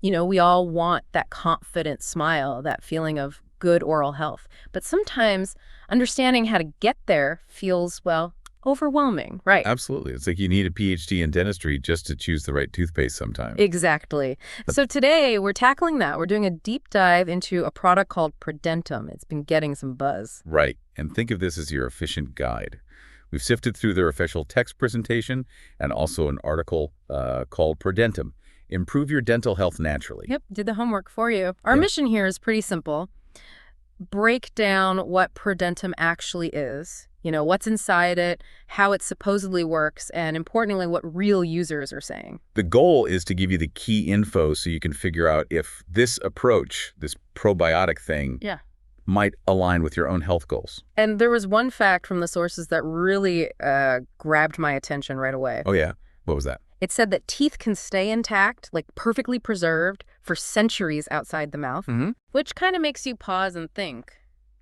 We all want that confident smile, that feeling of good oral health. But sometimes understanding how to get there feels, well, overwhelming, right? Absolutely. It's like you need a PhD in dentistry just to choose the right toothpaste sometimes. Exactly. So today we're tackling that. We're doing a deep dive into a product called ProDentim. It's been getting some buzz. Right. And think of this as your efficient guide. We've sifted through their official text presentation and also an article called ProDentim. Improve your dental health naturally. Yep, did the homework for you. Our Yeah. mission here is pretty simple. Break down what ProDentim actually is, what's inside it, how it supposedly works, and importantly, what real users are saying. The goal is to give you the key info so you can figure out if this approach, this probiotic thing, Yeah. might align with your own health goals. And there was one fact from the sources that really grabbed my attention right away. Oh, yeah? What was that? It said that teeth can stay intact, like perfectly preserved, for centuries outside the mouth, which kind of makes you pause and think.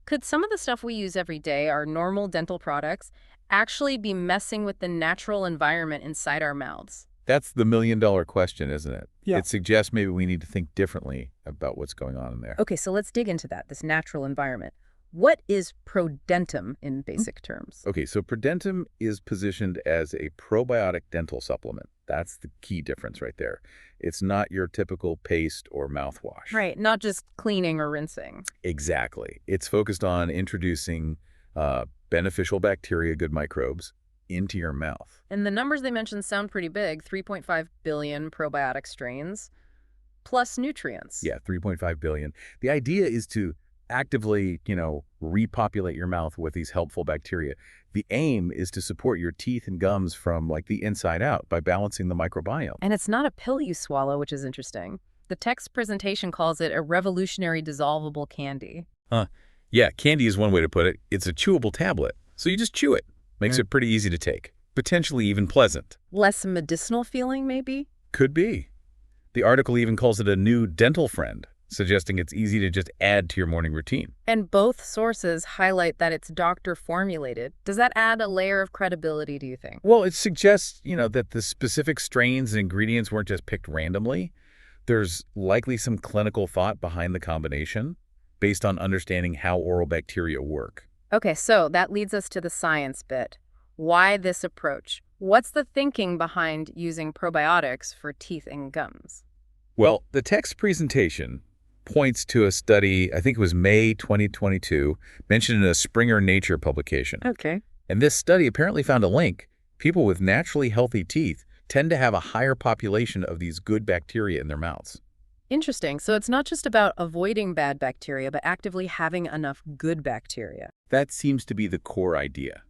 Could some of the stuff we use every day, our normal dental products, actually be messing with the natural environment inside our mouths? That's the million-dollar question, isn't it? Yeah. It suggests maybe we need to think differently about what's going on in there. Okay, so let's dig into that, this natural environment. What is ProDentim in basic terms? Okay, so ProDentim is positioned as a probiotic dental supplement. That's the key difference right there. It's not your typical paste or mouthwash. Right, not just cleaning or rinsing. Exactly. It's focused on introducing beneficial bacteria, good microbes, into your mouth. And the numbers they mentioned sound pretty big, 3.5 billion probiotic strains, plus nutrients. Yeah, 3.5 billion. The idea is to actively, repopulate your mouth with these helpful bacteria. The aim is to support your teeth and gums from like the inside out by balancing the microbiome. And it's not a pill you swallow, which is interesting. The text presentation calls it a revolutionary dissolvable candy. Yeah, candy is one way to put it. It's a chewable tablet. So you just chew it. Makes it pretty easy to take. Potentially even pleasant. Less medicinal feeling, maybe? Could be. The article even calls it a new dental friend, suggesting it's easy to just add to your morning routine. And both sources highlight that it's doctor formulated. Does that add a layer of credibility, do you think? Well, it suggests, that the specific strains and ingredients weren't just picked randomly. There's likely some clinical thought behind the combination based on understanding how oral bacteria work. Okay, so that leads us to the science bit. Why this approach? What's the thinking behind using probiotics for teeth and gums? Well, the text presentation points to a study, I think it was May 2022, mentioned in a Springer Nature publication. Okay. And this study apparently found a link. People with naturally healthy teeth tend to have a higher population of these good bacteria in their mouths. Interesting. So it's not just about avoiding bad bacteria, but actively having enough good bacteria. That seems to be the core idea,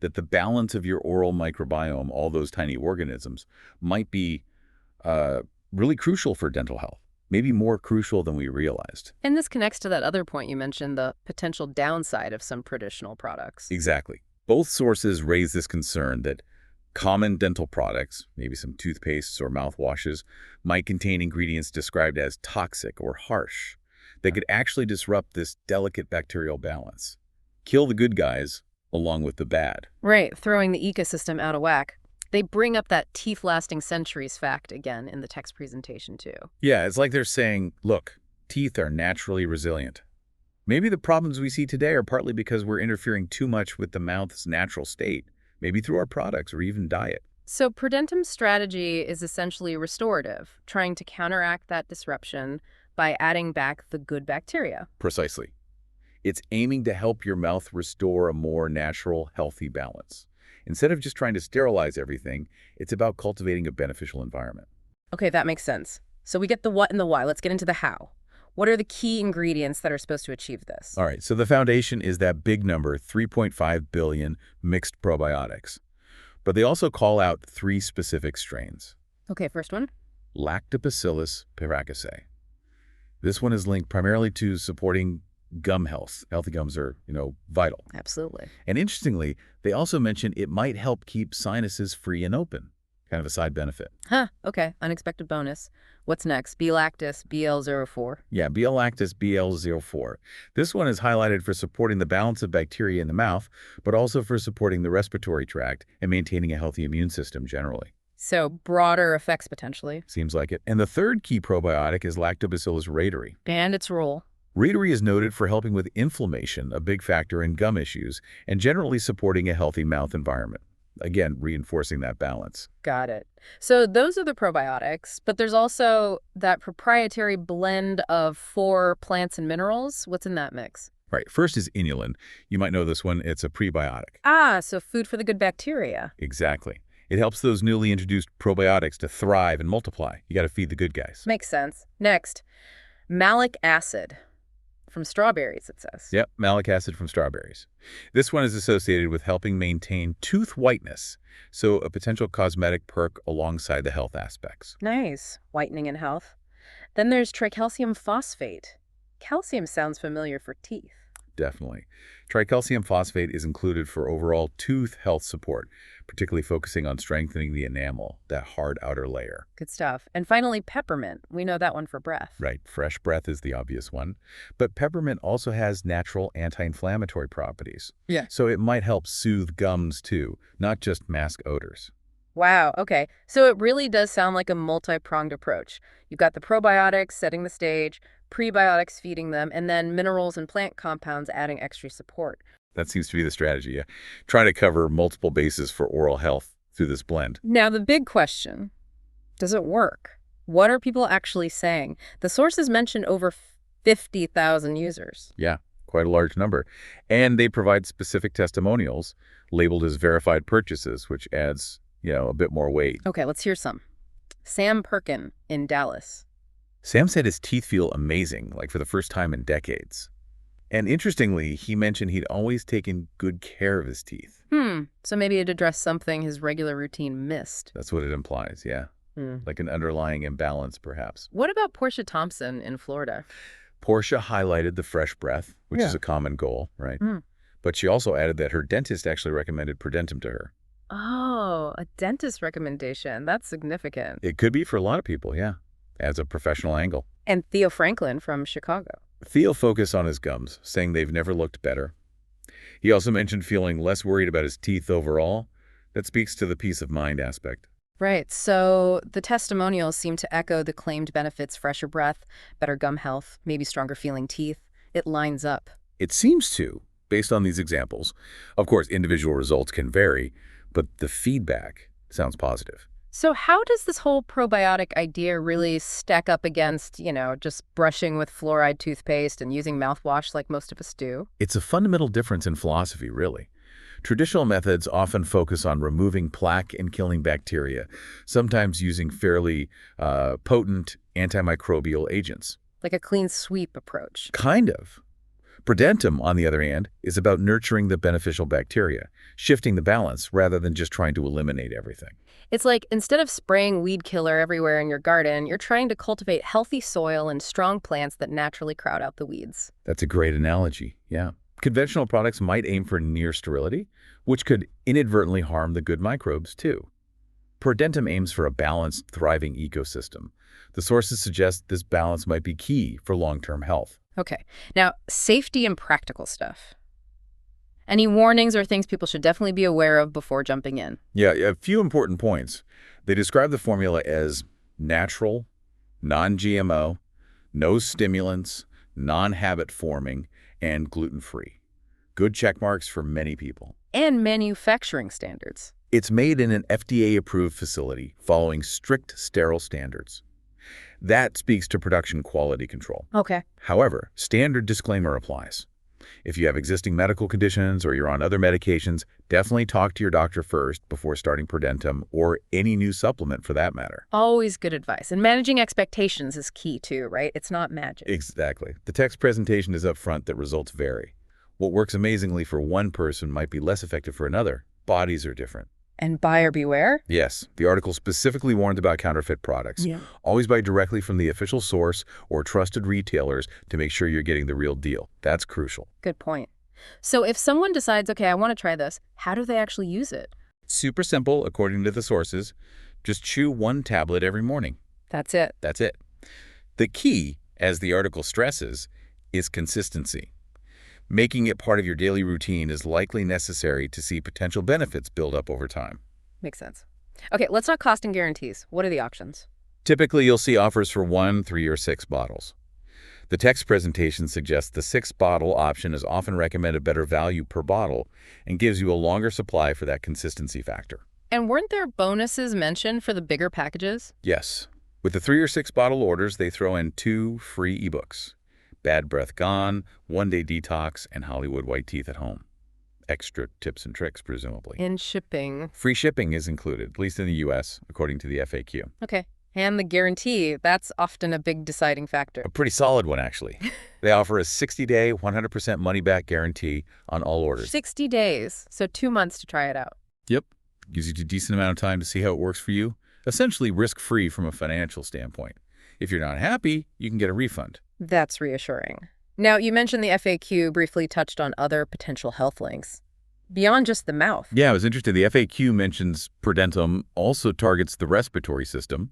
that the balance of your oral microbiome, all those tiny organisms, might be really crucial for dental health. Maybe more crucial than we realized. And this connects to that other point you mentioned, the potential downside of some traditional products. Exactly. Both sources raise this concern that common dental products, maybe some toothpastes or mouthwashes, might contain ingredients described as toxic or harsh that could actually disrupt this delicate bacterial balance. Kill the good guys along with the bad. Right, throwing the ecosystem out of whack. They bring up that teeth lasting centuries fact again in the text presentation too. Yeah, it's like they're saying, look, teeth are naturally resilient. Maybe the problems we see today are partly because we're interfering too much with the mouth's natural state, maybe through our products or even diet. So ProDentim's strategy is essentially restorative, trying to counteract that disruption by adding back the good bacteria. Precisely. It's aiming to help your mouth restore a more natural, healthy balance. Instead of just trying to sterilize everything, it's about cultivating a beneficial environment. Okay, that makes sense. So we get the what and the why. Let's get into the how. What are the key ingredients that are supposed to achieve this? All right, so the foundation is that big number, 3.5 billion mixed probiotics. But they also call out 3 specific strains. Okay, first one. Lactobacillus paracasei. This one is linked primarily to supporting gum health. Healthy gums are, vital. Absolutely. And interestingly, they also mention it might help keep sinuses free and open. Kind of a side benefit. Huh, okay, unexpected bonus. What's next? B-lactis, BL04. Yeah, B-lactis BL04. This one is highlighted for supporting the balance of bacteria in the mouth, but also for supporting the respiratory tract and maintaining a healthy immune system generally. So broader effects potentially. Seems like it. And the third key probiotic is Lactobacillus reuteri. And its role. Reuteri is noted for helping with inflammation, a big factor in gum issues, and generally supporting a healthy mouth environment. Again, reinforcing that balance. Got it. So those are the probiotics, but there's also that proprietary blend of 4 plants and minerals. What's in that mix? Right. First is inulin. You might know this one. It's a prebiotic. Ah, so food for the good bacteria. Exactly. It helps those newly introduced probiotics to thrive and multiply. You got to feed the good guys. Makes sense. Next, malic acid. From strawberries, it says. Yep, malic acid from strawberries. This one is associated with helping maintain tooth whiteness, so a potential cosmetic perk alongside the health aspects. Nice. Whitening and health. Then there's tricalcium phosphate. Calcium sounds familiar for teeth. Definitely. Tricalcium phosphate is included for overall tooth health support, particularly focusing on strengthening the enamel, that hard outer layer. Good stuff. And finally, peppermint. We know that one for breath. Right. Fresh breath is the obvious one. But peppermint also has natural anti-inflammatory properties. Yeah. So it might help soothe gums too, not just mask odors. Wow, okay. So it really does sound like a multi-pronged approach. You've got the probiotics setting the stage, prebiotics feeding them, and then minerals and plant compounds adding extra support. That seems to be the strategy, yeah. Trying to cover multiple bases for oral health through this blend. Now, the big question, does it work? What are people actually saying? The sources mention over 50,000 users. Yeah, quite a large number. And they provide specific testimonials labeled as verified purchases, which adds, a bit more weight. Okay, let's hear some. Sam Perkin in Dallas. Sam said his teeth feel amazing, like for the first time in decades. And interestingly, he mentioned he'd always taken good care of his teeth. So maybe it addressed something his regular routine missed. That's what it implies, yeah. Like an underlying imbalance, perhaps. What about Portia Thompson in Florida? Portia highlighted the fresh breath, which is a common goal, right? But she also added that her dentist actually recommended ProDentim to her. Oh, a dentist recommendation. That's significant. It could be for a lot of people, yeah, as a professional angle. And Theo Franklin from Chicago. Theo focused on his gums, saying they've never looked better. He also mentioned feeling less worried about his teeth overall. That speaks to the peace of mind aspect. Right. So the testimonials seem to echo the claimed benefits: fresher breath, better gum health, maybe stronger feeling teeth. It lines up. It seems to, based on these examples. Of course, individual results can vary, but the feedback sounds positive. So how does this whole probiotic idea really stack up against, just brushing with fluoride toothpaste and using mouthwash like most of us do? It's a fundamental difference in philosophy, really. Traditional methods often focus on removing plaque and killing bacteria, sometimes using fairly potent antimicrobial agents. Like a clean sweep approach. Kind of. ProDentim, on the other hand, is about nurturing the beneficial bacteria, shifting the balance rather than just trying to eliminate everything. It's like instead of spraying weed killer everywhere in your garden, you're trying to cultivate healthy soil and strong plants that naturally crowd out the weeds. That's a great analogy, yeah. Conventional products might aim for near sterility, which could inadvertently harm the good microbes, too. ProDentim aims for a balanced, thriving ecosystem. The sources suggest this balance might be key for long-term health. Okay. Now, safety and practical stuff. Any warnings or things people should definitely be aware of before jumping in? Yeah, a few important points. They describe the formula as natural, non-GMO, no stimulants, non-habit forming, and gluten-free. Good check marks for many people. And manufacturing standards. It's made in an FDA-approved facility following strict sterile standards. That speaks to production quality control. Okay. However, standard disclaimer applies. If you have existing medical conditions or you're on other medications, definitely talk to your doctor first before starting ProDentim or any new supplement for that matter. Always good advice. And managing expectations is key too, right? It's not magic. Exactly. The text presentation is up front that results vary. What works amazingly for one person might be less effective for another. Bodies are different. And buyer beware? Yes. The article specifically warns about counterfeit products. Always buy directly from the official source or trusted retailers to make sure you're getting the real deal. That's crucial. Good point. So if someone decides, okay, I want to try this, how do they actually use it? Super simple, according to the sources. Just chew 1 tablet every morning. That's it. That's it. The key, as the article stresses, is consistency. Making it part of your daily routine is likely necessary to see potential benefits build up over time. Makes sense. Okay, let's talk cost and guarantees. What are the options? Typically, you'll see offers for 1, 3, or 6 bottles. The text presentation suggests the 6-bottle option is often recommended better value per bottle and gives you a longer supply for that consistency factor. And weren't there bonuses mentioned for the bigger packages? Yes. With the 3 or 6 bottle orders, they throw in 2 free ebooks. Bad Breath Gone, One Day Detox, and Hollywood White Teeth at Home. Extra tips and tricks, presumably. And shipping. Free shipping is included, at least in the U.S., according to the FAQ. Okay. And the guarantee, that's often a big deciding factor. A pretty solid one, actually. They offer a 60-day, 100% money-back guarantee on all orders. 60 days, so 2 months to try it out. Yep. Gives you a decent amount of time to see how it works for you. Essentially risk-free from a financial standpoint. If you're not happy, you can get a refund. That's reassuring. Now, you mentioned the FAQ briefly touched on other potential health links. Beyond just the mouth. Yeah, I was interested. The FAQ mentions ProDentim also targets the respiratory system,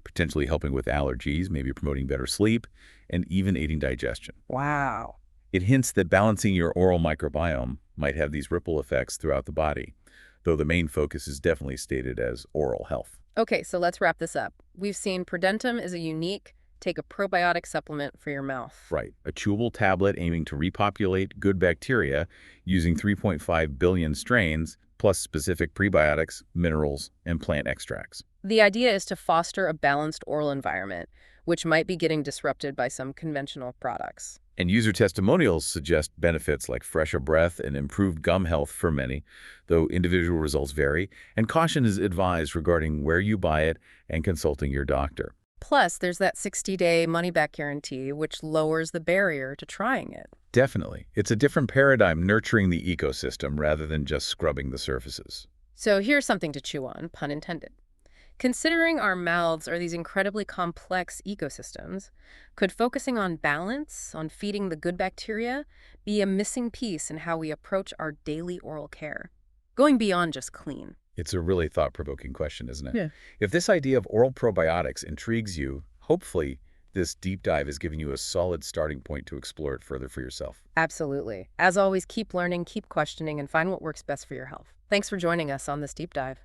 potentially helping with allergies, maybe promoting better sleep, and even aiding digestion. Wow. It hints that balancing your oral microbiome might have these ripple effects throughout the body, though the main focus is definitely stated as oral health. Okay, so let's wrap this up. We've seen ProDentim is a unique, take a probiotic supplement for your mouth. Right. A chewable tablet aiming to repopulate good bacteria using 3.5 billion strains, plus specific prebiotics, minerals, and plant extracts. The idea is to foster a balanced oral environment, which might be getting disrupted by some conventional products. And user testimonials suggest benefits like fresher breath and improved gum health for many, though individual results vary, and caution is advised regarding where you buy it and consulting your doctor. Plus, there's that 60-day money-back guarantee, which lowers the barrier to trying it. Definitely. It's a different paradigm nurturing the ecosystem rather than just scrubbing the surfaces. So here's something to chew on, pun intended. Considering our mouths are these incredibly complex ecosystems, could focusing on balance, on feeding the good bacteria, be a missing piece in how we approach our daily oral care? Going beyond just clean. It's a really thought-provoking question, isn't it? Yeah. If this idea of oral probiotics intrigues you, hopefully this deep dive is giving you a solid starting point to explore it further for yourself. Absolutely. As always, keep learning, keep questioning, and find what works best for your health. Thanks for joining us on this deep dive.